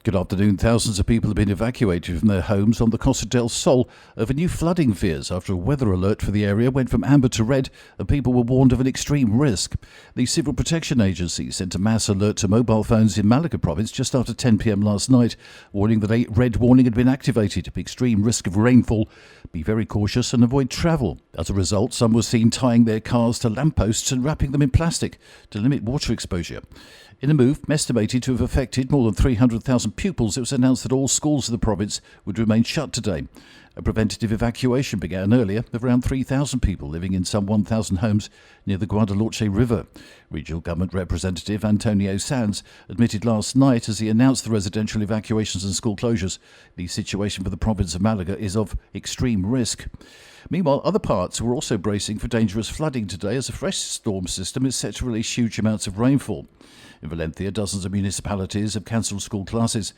Good afternoon. Thousands of people have been evacuated from their homes on the Costa del Sol over new flooding fears after a weather alert for the area went from amber to red and people were warned of an extreme risk. The Civil Protection Agency sent a mass alert to mobile phones in Malaga province just after 10 p.m. last night, warning that a red warning had been activated. Extreme risk of rainfall. Be very cautious and avoid travel. As a result, some were seen tying their cars to lampposts and wrapping them in plastic to limit water exposure. In a move estimated to have affected more than 300,000 pupils, it was announced that all schools in the province would remain shut today. A preventative evacuation began earlier of around 3,000 people living in some 1,000 homes near the Guadalhorce River. Regional Government Representative Antonio Sanz admitted last night, as he announced the residential evacuations and school closures, the situation for the province of Malaga is of extreme risk. Meanwhile, other parts were also bracing for dangerous flooding today as a fresh storm system is set to release huge amounts of rainfall. In Valencia, dozens of municipalities have cancelled school classes.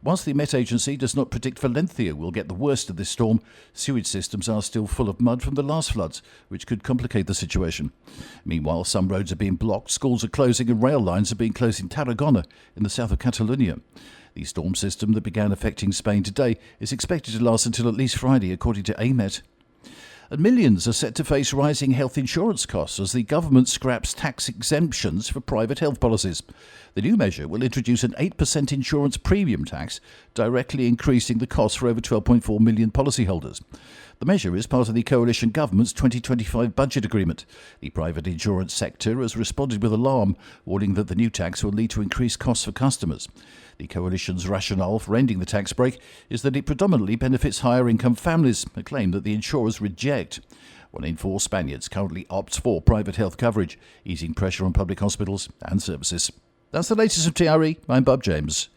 Whilst the Met Agency does not predict Valencia will get the worst of this storm, sewage systems are still full of mud from the last floods, which could complicate the situation. Meanwhile, some roads are being blocked, schools are closing and rail lines are being closed in Tarragona, in the south of Catalonia. The storm system that began affecting Spain today is expected to last until at least Friday, according to AMET. And millions are set to face rising health insurance costs as the government scraps tax exemptions for private health policies. The new measure will introduce an 8% insurance premium tax, directly increasing the cost for over 12.4 million policyholders. The measure is part of the coalition government's 2025 budget agreement. The private insurance sector has responded with alarm, warning that the new tax will lead to increased costs for customers. The coalition's rationale for ending the tax break is that it predominantly benefits higher-income families, a claim that the insurers reject. 1 in 4 Spaniards currently opts for private health coverage, easing pressure on public hospitals and services. That's the latest of TRE. I'm Bob James.